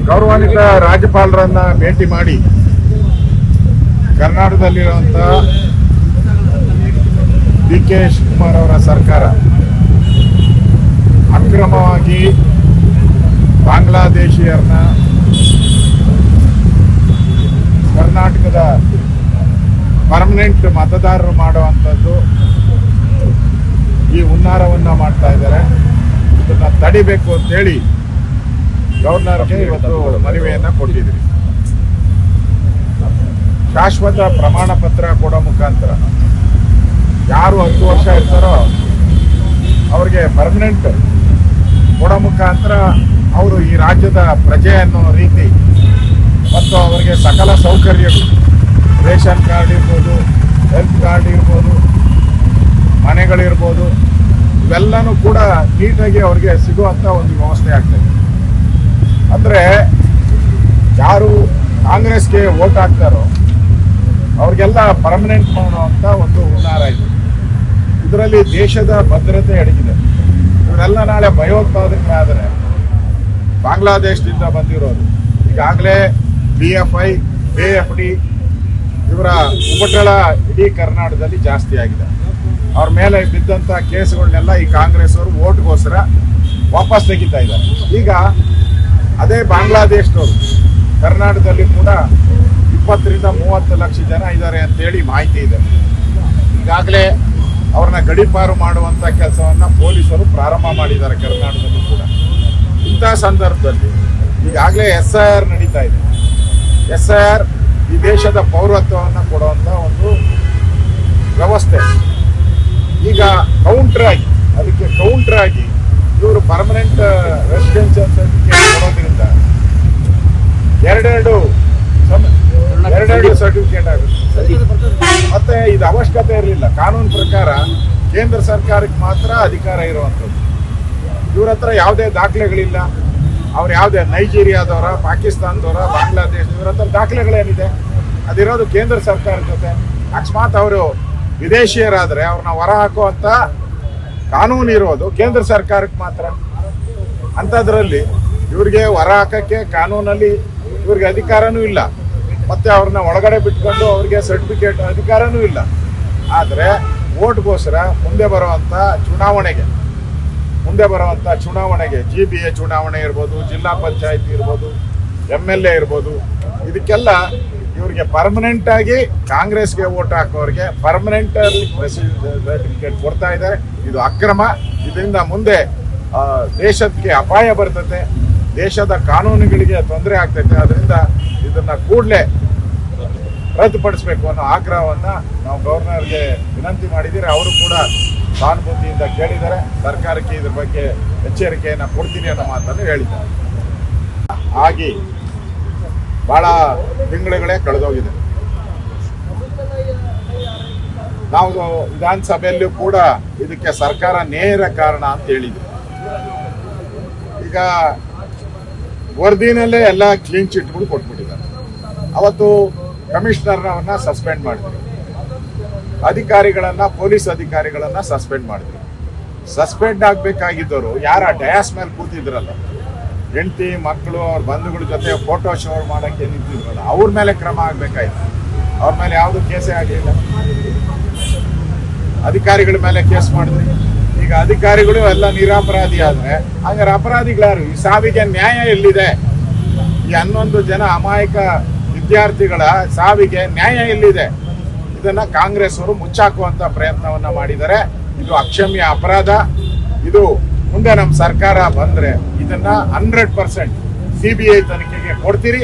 ಗೌರವಾನ್ವಿತ ರಾಜ್ಯಪಾಲರನ್ನ ಭೇಟಿ ಮಾಡಿ ಕರ್ನಾಟಕದಲ್ಲಿರುವಂಥ ಡಿ ಕೆ ಶಿವಕುಮಾರ್ ಅವರ ಸರ್ಕಾರ ಅಕ್ರಮವಾಗಿ ಬಾಂಗ್ಲಾದೇಶಿಯರನ್ನ ಕರ್ನಾಟಕದ ಪರ್ಮನೆಂಟ್ ಮತದಾರರು ಮಾಡುವಂಥದ್ದು ಈ ಹುನ್ನಾರವನ್ನು ಮಾಡ್ತಾ ಇದ್ದಾರೆ. ಇದನ್ನ ತಡಿಬೇಕು ಅಂತೇಳಿ ಗವರ್ನರ್ಗೆ ಇವತ್ತು ಮನವಿಯನ್ನು ಕೊಟ್ಟಿದ್ರಿ. ಶಾಶ್ವತ ಪ್ರಮಾಣ ಪತ್ರ ಕೊಡೋ ಮುಖಾಂತರ ಯಾರು 10 ವರ್ಷ ಇರ್ತಾರೋ ಅವ್ರಿಗೆ ಪರ್ಮನೆಂಟ್ ಕೊಡೋ ಮುಖಾಂತರ ಅವರು ಈ ರಾಜ್ಯದ ಪ್ರಜೆ ಅನ್ನೋ ರೀತಿ ಮತ್ತು ಅವರಿಗೆ ಸಕಲ ಸೌಕರ್ಯಗಳು, ರೇಷನ್ ಕಾರ್ಡ್ ಇರ್ಬೋದು, ಹೆಲ್ತ್ ಕಾರ್ಡ್ ಇರ್ಬೋದು, ಮನೆಗಳಿರ್ಬೋದು, ಇವೆಲ್ಲನೂ ಕೂಡ ನೀಟಾಗಿ ಅವ್ರಿಗೆ ಸಿಗುವಂಥ ಒಂದು ವ್ಯವಸ್ಥೆ ಆಗ್ತದೆ. ಅಂದರೆ ಯಾರು ಕಾಂಗ್ರೆಸ್ಗೆ ವೋಟ್ ಹಾಕ್ತಾರೋ ಅವ್ರಿಗೆಲ್ಲ ಪರ್ಮನೆಂಟ್ ಮಾಡುವಂಥ ಒಂದು ಹುನ್ನಾರ ಇದೆ. ಇದರಲ್ಲಿ ದೇಶದ ಭದ್ರತೆ ಅಡಗಿದೆ. ಇವರೆಲ್ಲ ನಾಳೆ ಭಯೋತ್ಪಾದಕರಾದರೆ ಬಾಂಗ್ಲಾದೇಶದಿಂದ ಬಂದಿರೋರು ಈಗಾಗಲೇ PFI, AFD ಇವರ ಉಪಟಳ ಇಡೀ ಕರ್ನಾಟಕದಲ್ಲಿ ಜಾಸ್ತಿ ಆಗಿದೆ. ಅವ್ರ ಮೇಲೆ ಬಿದ್ದಂಥ ಕೇಸ್ಗಳನ್ನೆಲ್ಲ ಈ ಕಾಂಗ್ರೆಸ್ ಅವರು ವೋಟ್ಗೋಸ್ಕರ ವಾಪಸ್ ತೆಗಿತಾ ಇದ್ದಾರೆ. ಈಗ ಅದೇ ಬಾಂಗ್ಲಾದೇಶದವರು ಕರ್ನಾಟಕದಲ್ಲಿ ಕೂಡ 20 ರಿಂದ 30 ಲಕ್ಷ ಜನ ಇದ್ದಾರೆ ಅಂತೇಳಿ ಮಾಹಿತಿ ಇದೆ. ಈಗಾಗಲೇ ಅವ್ರನ್ನ ಗಡೀಪಾರು ಮಾಡುವಂಥ ಕೆಲಸವನ್ನು ಪೊಲೀಸರು ಪ್ರಾರಂಭ ಮಾಡಿದ್ದಾರೆ ಕರ್ನಾಟಕದಲ್ಲೂ ಕೂಡ. ಇಂಥ ಸಂದರ್ಭದಲ್ಲಿ ಈಗಾಗಲೇ SIR ನಡೀತಾ ಇದೆ. SIR ಈ ದೇಶದ ಪೌರತ್ವವನ್ನು ಕೊಡುವಂಥ ಒಂದು ವ್ಯವಸ್ಥೆ. ಈಗ ಅದಕ್ಕೆ ಕೌಂಟರ್ ಆಗಿ ಇವರು ಪರ್ಮನೆಂಟ್ ರೆಸಿಡೆನ್ಷಿಯಲ್ ಸರ್ಟಿಫಿಕೇಟ್ ಕೊಡೋದ್ರಿಂದ ಎರಡೆರಡು ಸರ್ಟಿಫಿಕೇಟ್ ಆಗುತ್ತೆ. ಮತ್ತೆ ಇದು ಅವಶ್ಯಕತೆ ಇರಲಿಲ್ಲ. ಕಾನೂನು ಪ್ರಕಾರ ಕೇಂದ್ರ ಸರ್ಕಾರಕ್ಕೆ ಮಾತ್ರ ಅಧಿಕಾರ ಇರುವಂಥದ್ದು. ಇವ್ರ ಹತ್ರ ಯಾವುದೇ ದಾಖಲೆಗಳಿಲ್ಲ. ಅವ್ರು ಯಾವುದೇ ನೈಜೀರಿಯಾದವರ, ಪಾಕಿಸ್ತಾನದವರ, ಬಾಂಗ್ಲಾದೇಶ, ಇವ್ರ ಹತ್ರ ದಾಖಲೆಗಳೇನಿದೆ? ಅದಿರೋದು ಕೇಂದ್ರ ಸರ್ಕಾರದ ಜೊತೆ. ಅಕಸ್ಮಾತ್ ಅವರು ವಿದೇಶಿಯರಾದರೆ ಅವ್ರನ್ನ ಹೊರ ಹಾಕುವಂಥ ಕಾನೂನು ಇರೋದು ಕೇಂದ್ರ ಸರ್ಕಾರಕ್ಕೆ ಮಾತ್ರ. ಅಂಥದ್ರಲ್ಲಿ ಇವ್ರಿಗೆ ಹೊರ ಹಾಕೋಕ್ಕೆ ಕಾನೂನಲ್ಲಿ ಇವ್ರಿಗೆ ಅಧಿಕಾರನೂ ಇಲ್ಲ. ಮತ್ತು ಅವ್ರನ್ನ ಒಳಗಡೆ ಬಿಟ್ಕೊಂಡು ಅವ್ರಿಗೆ ಸರ್ಟಿಫಿಕೇಟ್ ಅಧಿಕಾರನೂ ಇಲ್ಲ. ಆದರೆ ವೋಟ್ಗೋಸ್ಕರ ಮುಂದೆ ಬರುವಂಥ ಚುನಾವಣೆಗೆ GBA ಚುನಾವಣೆ ಇರ್ಬೋದು, ಜಿಲ್ಲಾ ಪಂಚಾಯತಿ ಇರ್ಬೋದು, MLA ಇರ್ಬೋದು, ಇದಕ್ಕೆಲ್ಲ ಇವ್ರಿಗೆ ಪರ್ಮನೆಂಟ್ ಆಗಿ ಕಾಂಗ್ರೆಸ್ಗೆ ವೋಟ್ ಹಾಕೋರಿಗೆ ಪರ್ಮನೆಂಟ್ ಸರ್ಟಿಫಿಕೇಟ್ ಕೊಡ್ತಾ ಇದ್ದಾರೆ. ಇದು ಅಕ್ರಮ. ಇದರಿಂದ ಮುಂದೆ ದೇಶಕ್ಕೆ ಅಪಾಯ ಬರ್ತದೆ, ದೇಶದ ಕಾನೂನುಗಳಿಗೆ ತೊಂದರೆ ಆಗ್ತೈತೆ. ಅದರಿಂದ ಇದನ್ನ ಕೂಡಲೇ ರದ್ದುಪಡಿಸಬೇಕು ಅನ್ನೋ ಆಗ್ರಹವನ್ನು ನಾವು ಗವರ್ನರ್ಗೆ ವಿನಂತಿ ಮಾಡಿದ್ದೀರಿ. ಅವರು ಕೂಡ ಸಾನುಭೂತಿಯಿಂದ ಕೇಳಿದ್ದಾರೆ. ಸರ್ಕಾರಕ್ಕೆ ಇದ್ರ ಬಗ್ಗೆ ಎಚ್ಚರಿಕೆಯನ್ನು ಕೊಡ್ತೀನಿ ಅನ್ನೋ ಮಾತನ್ನು ಹೇಳಿದ್ದಾರೆ. ಹಾಗೆ ಬಹಳ ತಿಂಗಳುಗಳೇ ಕಳೆದೋಗಿದೆ. ನಾವು ವಿಧಾನಸಭೆಯಲ್ಲೂ ಕೂಡ ಇದಕ್ಕೆ ಸರ್ಕಾರ ನೇರ ಕಾರಣ ಅಂತ ಹೇಳಿದ್ವಿ. ಈಗ ವರದಿನಲ್ಲೇ ಎಲ್ಲ ಕ್ಲೀನ್ ಚಿಟ್ಗಳು ಕೊಟ್ಬಿಟ್ಟಿದ್ದಾರೆ. ಅವತ್ತು ಕಮಿಷನರ್ನವನ್ನ ಸಸ್ಪೆಂಡ್ ಮಾಡಿದ್ವಿ, ಪೊಲೀಸ್ ಅಧಿಕಾರಿಗಳನ್ನ ಸಸ್ಪೆಂಡ್ ಮಾಡಿದ್ವಿ. ಸಸ್ಪೆಂಡ್ ಆಗಬೇಕಾಗಿದ್ದವರು ಯಾರ ಡಯಾಸ್ ಮೇಲೆ ಕೂತಿದ್ರಲ್ಲ, ಹೆಂಡತಿ ಮಕ್ಕಳು ಅವ್ರ ಬಂಧುಗಳ ಜೊತೆ ಫೋಟೋ ಶೋ ಮಾಡೋಕ್ಕೆ ನಿಂತಿದ್ರಲ್ಲ, ಅವ್ರ ಮೇಲೆ ಕ್ರಮ ಆಗಬೇಕಾಯ್ತು. ಅವ್ರ ಮೇಲೆ ಯಾವುದು ಕೇಸೇ ಆಗಲಿಲ್ಲ. ಅಧಿಕಾರಿಗಳ ಮೇಲೆ ಕೇಸ್ ಮಾಡಿದ್ವಿ. ಈಗ ಅಧಿಕಾರಿಗಳು ಎಲ್ಲ ನಿರಪರಾಧಿ ಆದರೆ ಹಾಗಾದ್ರೆ ಅಪರಾಧಿಗಳಾರು? ಈ ಸಾವಿಗೆ ನ್ಯಾಯ ಎಲ್ಲಿದೆ? ಈ 11 ಜನ ಅಮಾಯಕ ವಿದ್ಯಾರ್ಥಿಗಳ ಸಾವಿಗೆ ನ್ಯಾಯ ಎಲ್ಲಿದೆ? ಇದನ್ನ ಕಾಂಗ್ರೆಸ್ ಅವರು ಮುಚ್ಚಾಕುವಂತ ಪ್ರಯತ್ನವನ್ನ ಮಾಡಿದ್ದಾರೆ. ಇದು ಅಕ್ಷಮ್ಯ ಅಪರಾಧ. ಇದು ಮುಂದೆ ನಮ್ಮ ಸರ್ಕಾರ ಬಂದ್ರೆ ಇದನ್ನ 100% CBI ತನಿಖೆಗೆ ಕೊಡ್ತೀರಿ.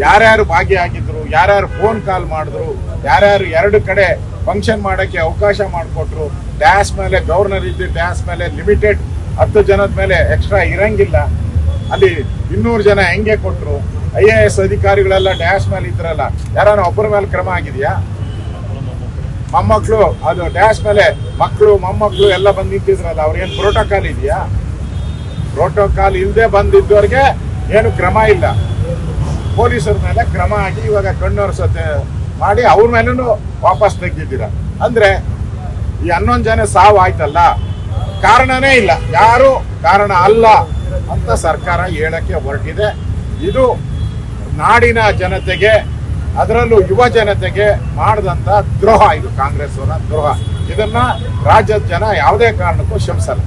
ಯಾರ್ಯಾರು ಭಾಗಿಯಾಗಿದ್ರು, ಯಾರ್ಯಾರು ಫೋನ್ ಕಾಲ್ ಮಾಡಿದ್ರು, ಯಾರ್ಯಾರು 2 ಕಡೆ ಫಂಕ್ಷನ್ ಮಾಡೋಕ್ಕೆ ಅವಕಾಶ ಮಾಡಿಕೊಟ್ರು, ಡ್ಯಾಶ್ ಮೇಲೆ ಗವರ್ನರ್ ಇದ್ದು ಡ್ಯಾಶ್ ಮೇಲೆ ಲಿಮಿಟೆಡ್ 10 ಜನದ ಮೇಲೆ ಎಕ್ಸ್ಟ್ರಾ ಇರಂಗಿಲ್ಲ, ಅಲ್ಲಿ 200 ಜನ ಹೆಂಗೆ ಕೊಟ್ಟರು, IAS ಅಧಿಕಾರಿಗಳೆಲ್ಲ ಡ್ಯಾಶ್ ಮೇಲೆ ಇದ್ರಲ್ಲ, ಯಾರನ್ನ ಒಬ್ಬರ ಮೇಲೆ ಕ್ರಮ ಆಗಿದೆಯಾ? ಮೊಮ್ಮಕ್ಕಳು ಅದು ಡ್ಯಾಶ್ ಮೇಲೆ ಮಕ್ಕಳು ಮೊಮ್ಮಕ್ಕಳು ಎಲ್ಲ ಬಂದು ನಿಂತಿದ್ರಲ್ಲ, ಅವ್ರಿಗೇನು ಪ್ರೋಟೋಕಾಲ್ ಇದೆಯಾ? ಪ್ರೋಟೋಕಾಲ್ ಇಲ್ಲದೆ ಬಂದಿದ್ದವ್ರಿಗೆ ಏನು ಕ್ರಮ ಇಲ್ಲ. ಪೊಲೀಸರ ಮೇಲೆ ಕ್ರಮ ಆಗಿ ಇವಾಗ ಕಣ್ಣೊರೆಸತ್ತೆ ಮಾಡಿ ಅವ್ರ ಮೇಲೂ ವಾಪಸ್ ತೆಗೆದಿದ್ದೀರ. ಅಂದ್ರೆ ಈ 11 ಜನ ಸಾವು ಆಯ್ತಲ್ಲ, ಕಾರಣನೇ ಇಲ್ಲ, ಯಾರು ಕಾರಣ ಅಲ್ಲ ಅಂತ ಸರ್ಕಾರ ಹೇಳಕ್ಕೆ ಹೊರಟಿದೆ. ಇದು ನಾಡಿನ ಜನತೆಗೆ, ಅದರಲ್ಲೂ ಯುವ ಜನತೆಗೆ ಮಾಡಿದಂತ ದ್ರೋಹ. ಇದು ಕಾಂಗ್ರೆಸ್ ಅವರ ದ್ರೋಹ. ಇದನ್ನ ರಾಜ್ಯದ ಜನ ಯಾವುದೇ ಕಾರಣಕ್ಕೂ ಕ್ಷಮಿಸಲ್ಲ.